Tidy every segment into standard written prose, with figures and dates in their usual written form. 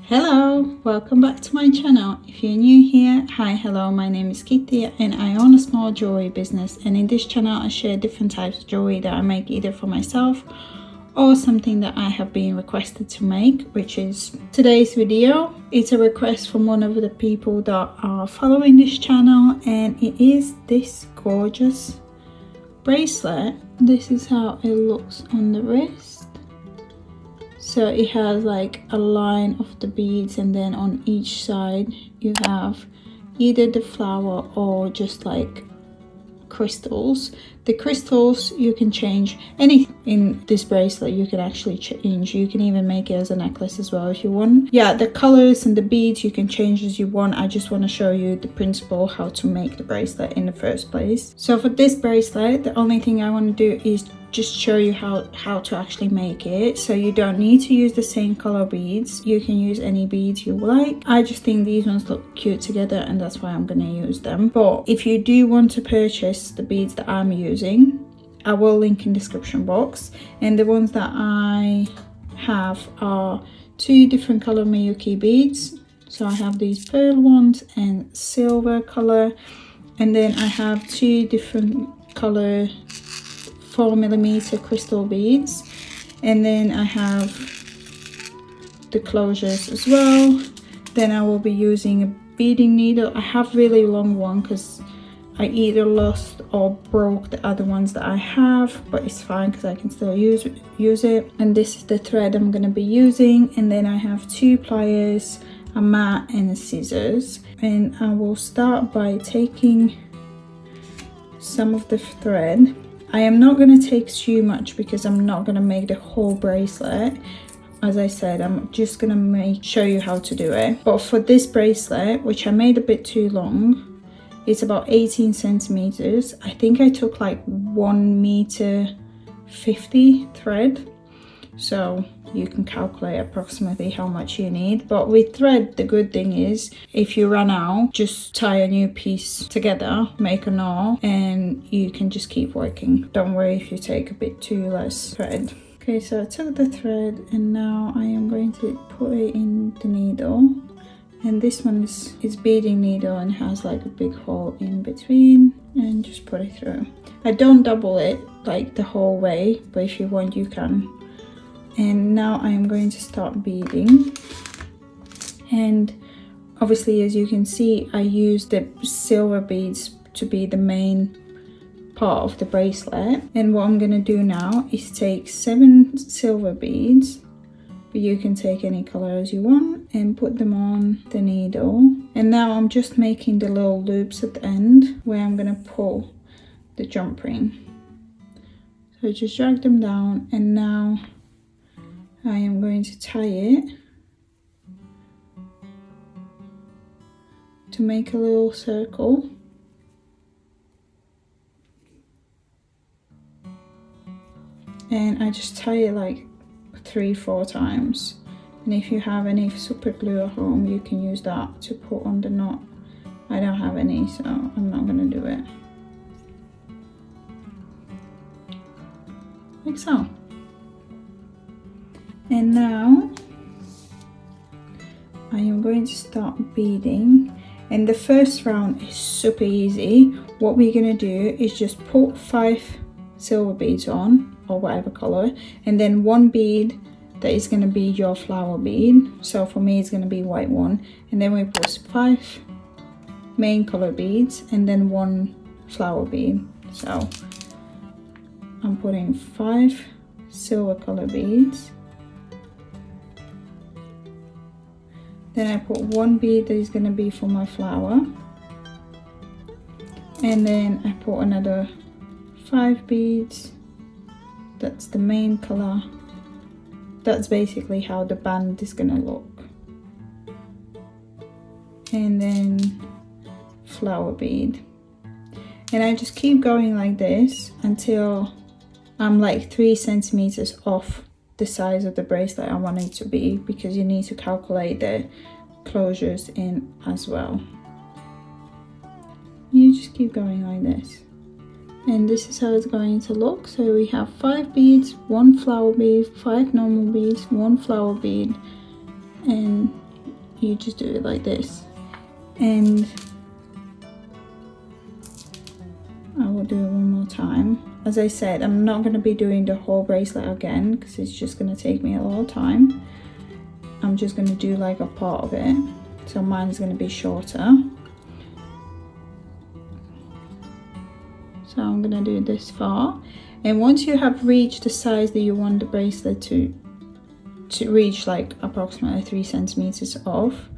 Hello, welcome back to my channel. If you're new here, hi, hello, my name is Kitija and I own a small jewelry business, and in this channel I share different types of jewelry that I make either for myself or something that I have been requested to make, which is today's video. It's a request from one of the people that are following this channel, and it is this gorgeous bracelet. This is how it looks on the wrist. So it has like a line of the beads, and then on each side you have either the flower or just like crystals. The crystals you can change anything in this bracelet. You can actually change. You can even make it as a necklace as well if you want. Yeah, the colors and the beads you can change as you want. I just want to show you the principle how to make the bracelet in the first place. So for this bracelet, the only thing I want to do is just show you how to actually make it. So you don't need to use the same color beads. You can use any beads you like. I just think these ones look cute together, and that's why I'm going to use them. But if you do want to purchase the beads that I'm using, I will link in the description box. And the ones that I have are two different color Miyuki beads. So I have these pearl ones and silver color, and then I have two different color 4mm crystal beads, and then I have the closures as well. Then I will be using a beading needle. I have really long one because I either lost or broke the other ones that I have, but it's fine because I can still use it. And this is the thread I'm going to be using, and then I have two pliers, a mat and a scissors. And I will start by taking some of the thread. I am not going to take too much because I'm not going to make the whole bracelet. As I said, I'm just going to show you how to do it. But for this bracelet, which I made a bit too long, it's about 18 centimeters. I think I took like 1.50 m thread. So you can calculate approximately how much you need. But with thread, the good thing is if you run out, just tie a new piece together, make a knot, and you can just keep working. Don't worry if you take a bit too less thread. Okay, so I took the thread and now I am going to put it in the needle. And this one is beading needle and has like a big hole in between, and just put it through. I don't double it like the whole way, but if you want you can. And now I am going to start beading. And obviously, as you can see, I use the silver beads to be the main part of the bracelet. And what I'm going to do now is take 7 silver beads, but you can take any color as you want, and put them on the needle. And now I'm just making the little loops at the end where I'm going to pull the jump ring. So just drag them down, and now I am going to tie it to make a little circle. And I just tie it like 3-4 times. And if you have any super glue at home, you can use that to put on the knot. I don't have any, so I'm not going to do it. Like so. And now I am going to start beading, and the first round is super easy. What we're going to do is just put 5 silver beads on, or whatever color, and then 1 bead that is going to be your flower bead. So for me it's going to be white one, and then we put 5 main color beads and then 1 flower bead. So I'm putting 5 silver color beads. Then I put 1 bead that is going to be for my flower, and then I put another 5 beads. That's the main color. That's basically how the band is going to look. And then flower bead. And I just keep going like this until I'm like 3 centimeters off the size of the bracelet I want it to be, because you need to calculate the closures in as well. You just keep going like this, and this is how it's going to look. So we have 5 beads, 1 flower bead, 5 normal beads, 1 flower bead, and you just do it like this. And I will do it one more time. As I said, I'm not going to be doing the whole bracelet again because it's just going to take me a lot of time. I'm just going to do like a part of it, so mine is going to be shorter. So I'm going to do this far, and once you have reached the size that you want the bracelet to reach, like approximately 3 centimeters off,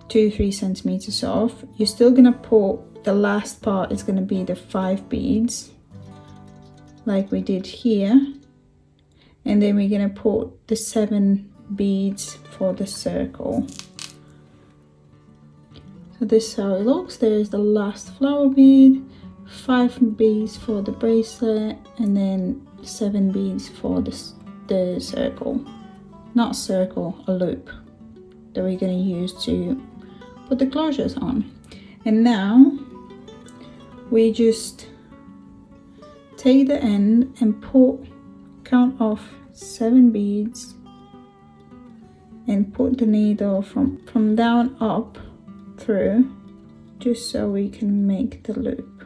2-3 centimeters off, you're still going to put the last part is going to be the 5 beads like we did here, and then we're going to put the 7 beads for the circle. So this is how it looks. There's the last flower bead, 5 beads for the bracelet, and then 7 beads for the circle. Not circle, a loop that we're going to use to put the closures on. And now we just take the end and count off 7 beads and put the needle from down up through, just so we can make the loop.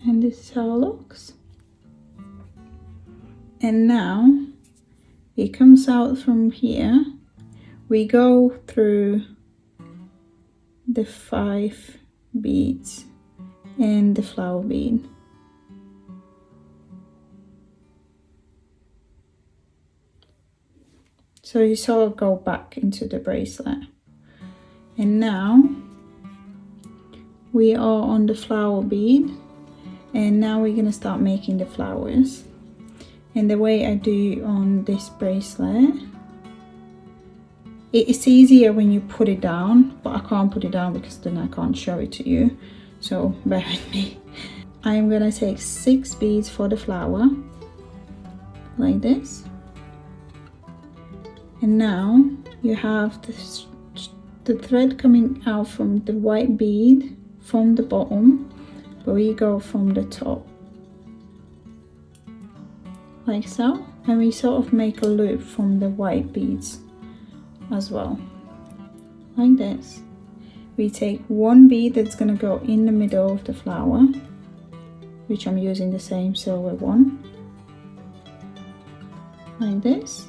And this is how it looks. And now it comes out from here. We go through the 5 beads and the flower bead. So you sort of go back into the bracelet. And now we are on the flower bead, and now we're going to start making the flowers. And the way I do on this bracelet, it's easier when you put it down, but I can't put it down because then I can't show it to you, so bear with me. I'm going to take 6 beads for the flower like this. And now you have the thread coming out from the white bead from the bottom, but we go from the top like so, and we sort of make a loop from the white beads as well, like this. We take 1 bead that's going to go in the middle of the flower, which I'm using the same silver one, like this.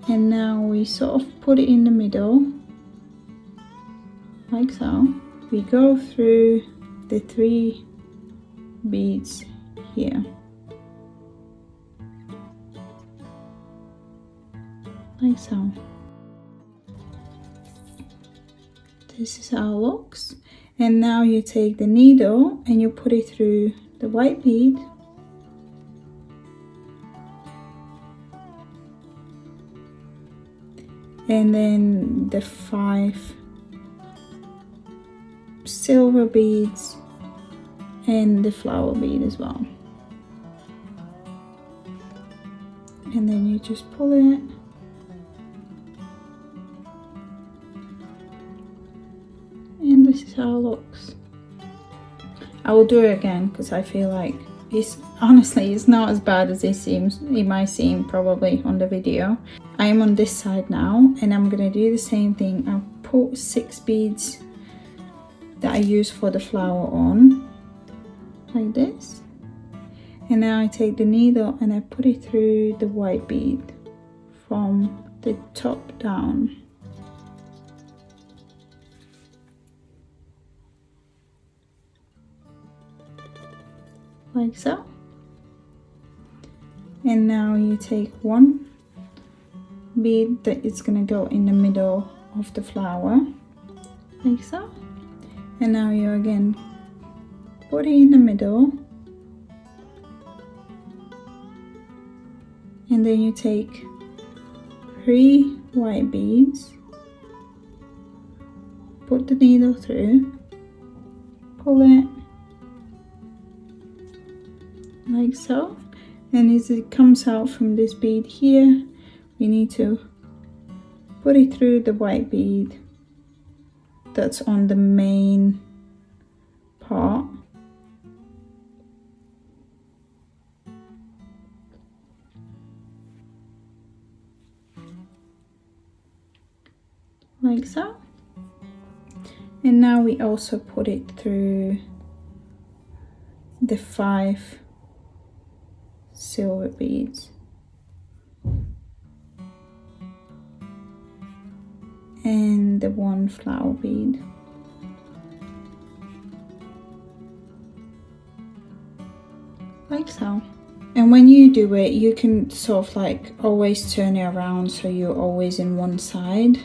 And now we sort of put it in the middle like so. We go through the 3 beads here like so. This is how it looks. And now you take the needle and you put it through the white bead, and then the 5 silver beads and the flower bead as well. And then you just pull it. And this is how it looks. I will do it again because I feel like it's not as bad as it might seem probably on the video. I am on this side now, and I'm gonna do the same thing. I'll put 6 beads that I use for the flower on like this, and now I take the needle and I put it through the white bead from the top down like so. And now you take 1 bead that is going to go in the middle of the flower like so, and now you again put it in the middle, and then you take 3 white beads, put the needle through, pull it like so, and as it comes out from this bead here, we need to put it through the white bead that's on the main part, like so. And now we also put it through the 5 silver beads. And the 1 flower bead. Like so. And when you do it, you can sort of like always turn it around so you're always in one side,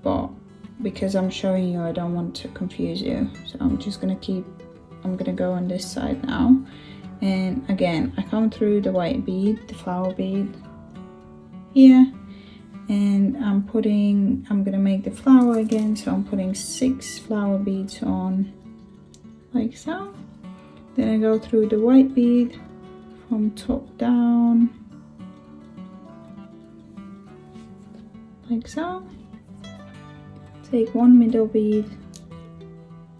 but because I'm showing you, I don't want to confuse you, so I'm gonna go on this side now. And again, I come through the white bead, the flower bead here, and I'm gonna make the flower again, so I'm putting 6 flower beads on, like so. Then I go through the white bead from top down, like so. Take 1 middle bead,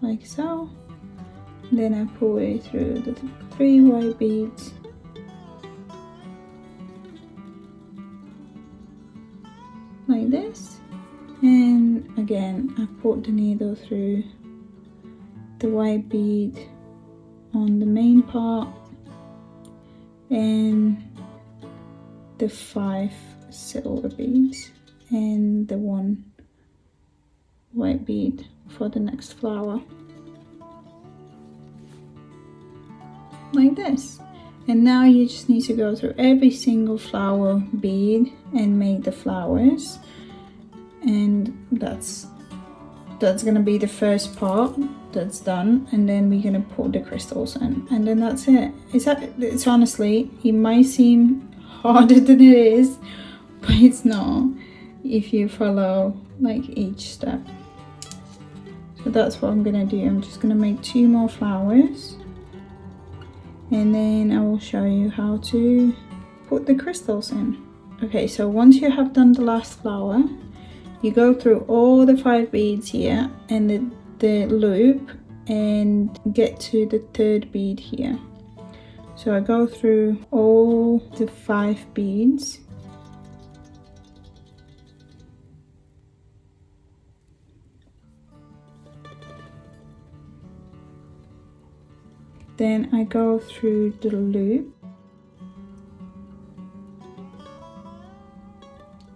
like so. Then I pull it through the 3 white beads, like this. And again, I put the needle through the white bead on the main part and the 5 silver beads and the 1 white bead for the next flower, like this. And now you just need to go through every single flower bead and make the flowers, and that's gonna be the first part that's done. And then we're gonna put the crystals in, and then that's it. It's honestly, it might seem harder than it is, but it's not if you follow like each step. So that's what I'm gonna do. I'm just gonna make 2 more flowers, and then I will show you how to put the crystals in. Okay, so once you have done the last flower, you go through all the 5 beads here and the loop and get to the 3rd bead here. So I go through all the 5 beads. Then I go through the loop.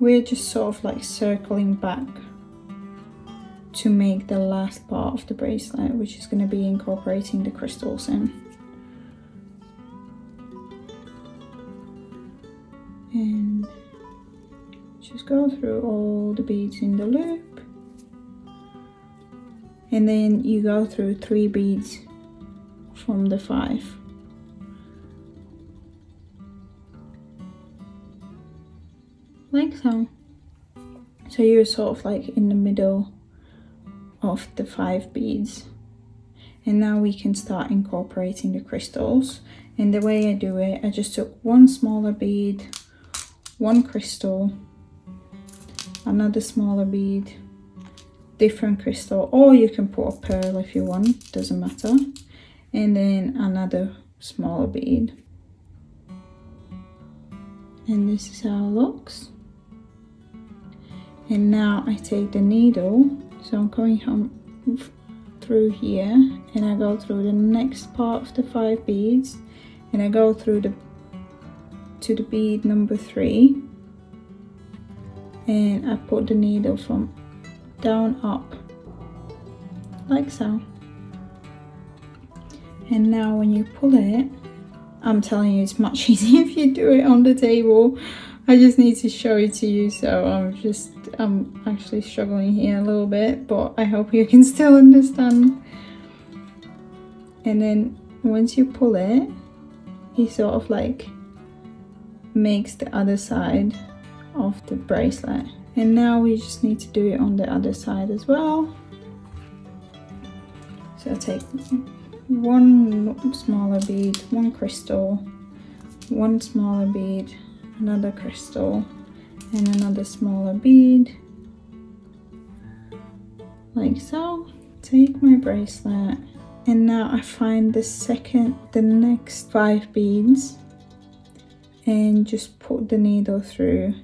We're just sort of like circling back to make the last part of the bracelet, which is going to be incorporating the crystals in. And just go through all the beads in the loop, and then you go through 3 beads from the 5. Like so. So you're sort of like in the middle of the 5 beads. And now we can start incorporating the crystals. And the way I do it, I just took 1 smaller bead, 1 crystal, another smaller bead, different crystal, or you can put a pearl if you want, doesn't matter, and then another smaller bead. And this is how it looks. And now I take the needle, so I'm going through here, and I go through the next part of the 5 beads, and I go through to the bead number 3, and I put the needle from down up, like so. And now when you pull it, I'm telling you, it's much easier if you do it on the table. I just need to show it to you, so I'm actually struggling here a little bit, but I hope you can still understand. And then once you pull it, it sort of like makes the other side of the bracelet. And now we just need to do it on the other side as well. So I take 1 smaller bead, 1 crystal, 1 smaller bead, another crystal, and another smaller bead, like so. Take my bracelet, and now I find the next 5 beads, and just put the needle through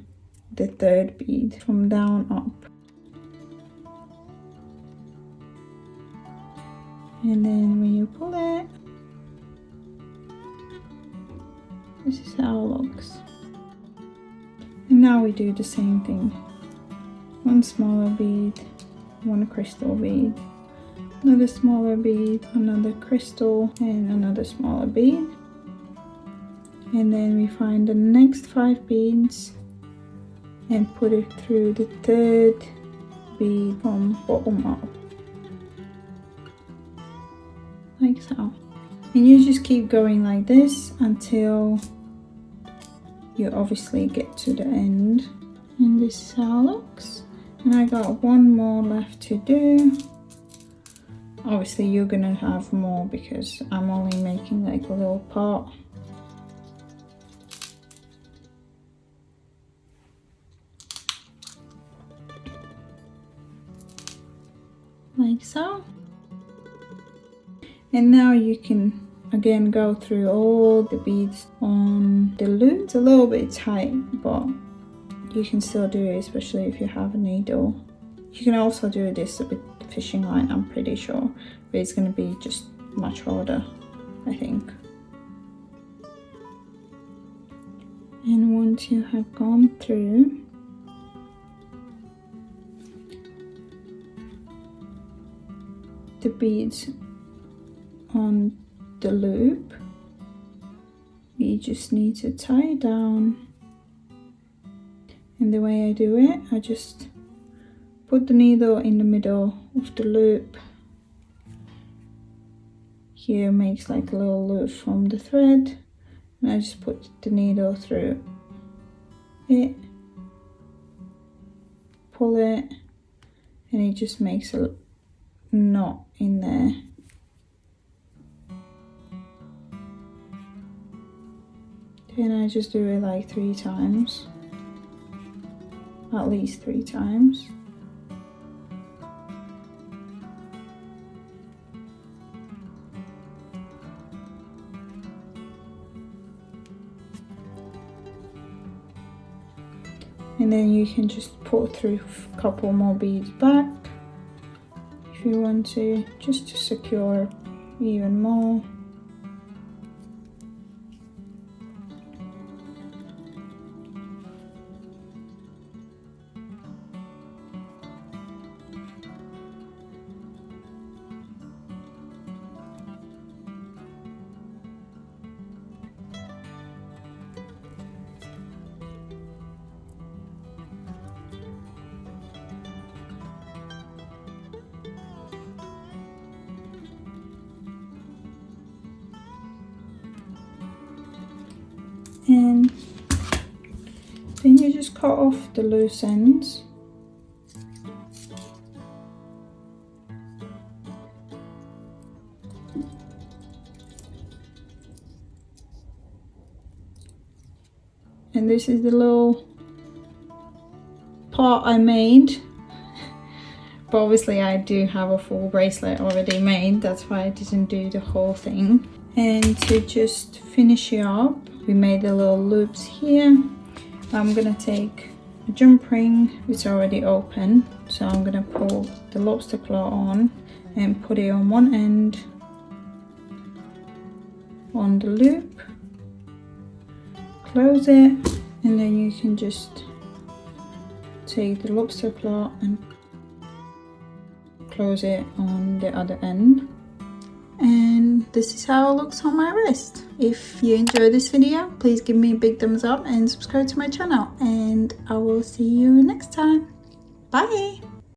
the 3rd bead from down up, And then when you pull it, this is how it looks. And now we do the same thing. One smaller bead, one crystal bead, another smaller bead, another crystal, and another smaller bead. And then we find the next 5 beads and put it through the 3rd bead from bottom up, like so. And you just keep going like this until you obviously get to the end. And this is how it looks. And I got one more left to do. Obviously you're gonna have more because I'm only making like a little part. Like so. And now you can again go through all the beads on the loop. It's a little bit tight, but you can still do it, especially if you have a needle. You can also do this with the fishing line, I'm pretty sure, but it's going to be just much harder, I think. And once you have gone through, the beads on the loop, you just need to tie it down. And the way I do it, I just put the needle in the middle of the loop. Here makes like a little loop from the thread, and I just put the needle through it, pull it, and it just makes a knot in there. Then I just do it like 3 times, at least 3 times. And then you can just pull through a couple more beads back if you want to, just to secure even more. And then you just cut off the loose ends. And this is the little part I made. But obviously I do have a full bracelet already made, that's why I didn't do the whole thing. And to just finish it up, we made the little loops here. I'm gonna take a jump ring, it's already open, so I'm gonna pull the lobster claw on and put it on one end on the loop, close it, and then you can just take the lobster claw and close it on the other end. And this is how it looks on my wrist. If you enjoyed this video, please give me a big thumbs up and subscribe to my channel, and I will see you next time. Bye!